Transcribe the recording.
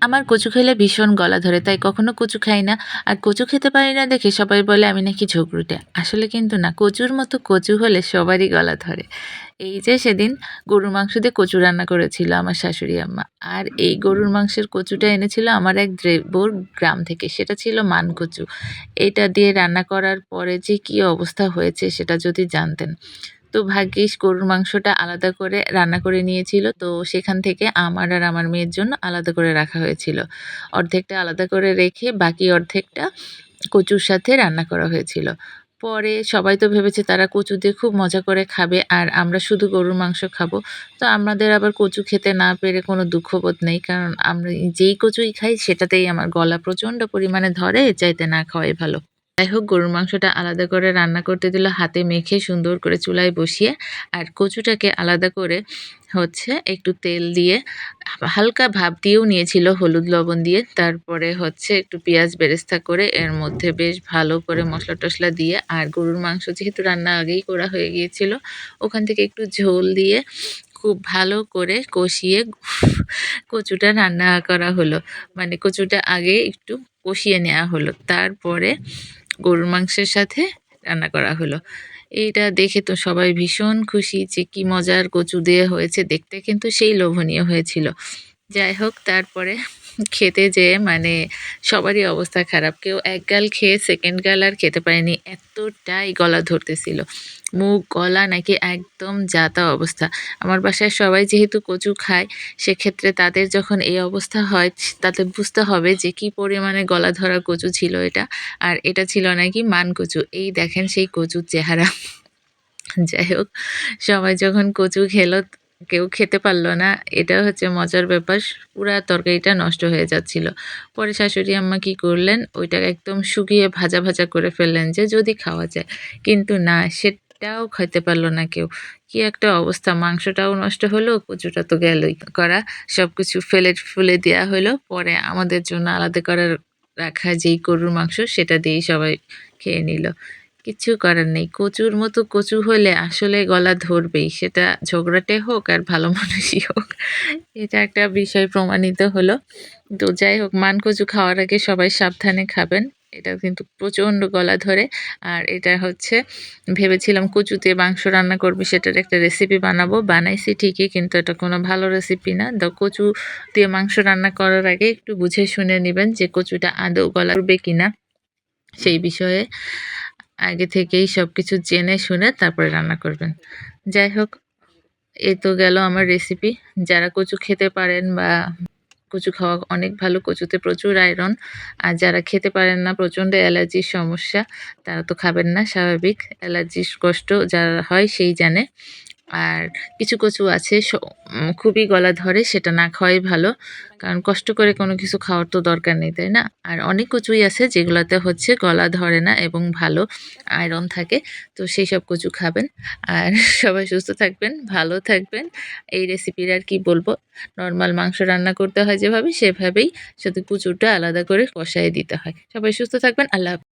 আমার কচু খেলে ভীষণ গলা ধরে, তাই কখনো কচু খাই না। আর কচু খেতে পারি না দেখে সবাই বলে আমি নাকি ঝগড়ুটে। আসলে কিন্তু না, কচুর মতো কচু হলে সবারই গলা ধরে। এই যে সেদিন গরুর মাংস দিয়ে কচু রান্না করেছিল আমার শাশুড়ি আম্মা। আর এই গরুর মাংসের কচুটা এনেছিল আমার এক দেবর গ্রাম থেকে। সেটা ছিল মান কচু। এটা দিয়ে রান্না করার পরে যে কী অবস্থা হয়েছে সেটা যদি জানতেন। তো ভাগ্যিস গরুর মাংসটা আলাদা করে রান্না করে নিয়েছিল। তো সেখান থেকে আমার আর আমার মেয়ের জন্য আলাদা করে রাখা হয়েছিল। অর্ধেকটা আলাদা করে রেখে বাকি অর্ধেকটা কচুর সাথে রান্না করা হয়েছিল। পরে সবাই তো ভেবেছে তারা কচু দিয়ে খুব মজা করে খাবে আর আমরা শুধু গরুর মাংস খাবো। তো আমাদের আবার কচু খেতে না পেরে কোনো দুঃখবোধ নেই। কারণ আমরা যেই কচুই খাই সেটাতেই আমার গলা প্রচণ্ড পরিমাণে ধরে, এর চাইতে না খাওয়াই ভালো। যাই হোক, গরুর মাংসটা আলাদা করে রান্না করতে দিল হাতে মেখে সুন্দর করে চুলায় বসিয়ে। আর কচুটাকে আলাদা করে একটু তেল দিয়ে হালকা ভাপ দিয়েও নিয়েছিল হলুদ লবণ দিয়ে। তারপরে একটু পেঁয়াজ বেরেস্তা করে এর মধ্যে বেশ ভালো করে মশলা টশলা দিয়ে, আর গরুর মাংস যেহেতু রান্না আগেই করা হয়ে গিয়েছিল, ওখান থেকে একটু ঝোল দিয়ে খুব ভালো করে কষিয়ে কচুটা রান্না করা হলো। মানে কচুটা আগে একটু কষিয়ে নেওয়া হলো। তারপরে গরুর মাংসের সাথে রান্না করা হলো। এইটা দেখে তো সবাই ভীষণ খুশি যে কি মজার কচু দিয়ে হয়েছে। দেখতে কিন্তু সেই লোভনীয় হয়েছিল। যাই হোক, তারপরে খেতে যেয়ে মানে সবারই অবস্থা খারাপ। কেউ এক গাল খেয়ে সেকেন্ড গাল আর খেতে পারেনি। এতটাই গলা ধরতেছিল। মুখ, গলা নাকি একদম যা-তা অবস্থা। আমার বাসায় সবাই যেহেতু কচু খায়, সেক্ষেত্রে তাদের যখন এই অবস্থা হয় তাদের বুঝতে হবে যে কি পরিমাণে গলা ধরা কচু ছিল এটা। আর এটা ছিল নাকি মান কচু। এই দেখেন সেই কচুর চেহারা। যাই হোক, সবাই যখন কচু খেলো, কেউ খেতে পারল না। এটা মজার ব্যাপার। পুরা তরকারিটা নষ্ট হয়ে যাচ্ছিল। পরে শাশুড়ি আম্মা কি করলেন, ওইটা একদম শুকিয়ে ভাজা, ভাজা করে ফেললেন যে যদি খাওয়া যায়। কিন্তু না, সেটাও খাইতে পারল না কেউ। কি একটা অবস্থা! মাংসটাও নষ্ট হলো, কচুটা তো গেলই। সবকিছু ফেলে ফুলে দেয়া হলো। পরে আমাদের জন্য আলাদা করে রাখা যেই গরুর মাংস, সেটা দিয়েই সবাই খেয়ে নিল। কিচ্ছু করার নেই। কচুর মতো কচু হলে আসলে গলা ধরবেই। সেটা ঝগড়াটে হোক আর ভালো মানুষই হোক। এটা একটা বিষয় প্রমাণিত হলো। তো যাই হোক, মান কচু খাওয়ার আগে সবাই সাবধানে খাবেন। এটা কিন্তু প্রচণ্ড গলা ধরে। আর এটা ভেবেছিলাম কচু দিয়ে মাংস রান্না করব, সেটার একটা রেসিপি বানাবো। বানাইছি ঠিকই, কিন্তু এটা কোনো ভালো রেসিপি না। কচু দিয়ে মাংস রান্না করার আগে একটু বুঝে শুনে নিবেন যে কচুটা আদৌ গলা ধরবে কিনা, সেই বিষয়ে আগে থেকেই সবকিছু জেনে শুনে তারপরে রান্না করবেন। যাই হোক, এই তো গেল আমার রেসিপি। যারা কচু খেতে পারেন বা কচু খাওয়া অনেক ভালো, কচুতে প্রচুর আয়রন। আর যারা খেতে পারেন না, প্রচণ্ড অ্যালার্জির সমস্যা, তারা তো খাবেন না, স্বাভাবিক। অ্যালার্জির কষ্ট যার হয় সেই জানে। আর কিছু কচু আছে খুবই গলা ধরে, সেটা না খাওয়াই ভালো। কারণ কষ্ট করে কোনো কিছু খাওয়ার তো দরকার নেই, তাই না? আর অনেক কচুই আছে যেগুলাতে গলা ধরে না এবং ভালো আয়রন থাকে। তো সেইসব কচু খাবেন। আর সবাই সুস্থ থাকবেন, ভালো থাকবেন। এই রেসিপির আর কি বলবো? নরমাল মাংস রান্না করতে হয় যেভাবে, সেভাবেই শুধু কচুটা আলাদা করে কষায় দিতে হয়। সবাই সুস্থ থাকবেন। আল্লাহ হাফেজ।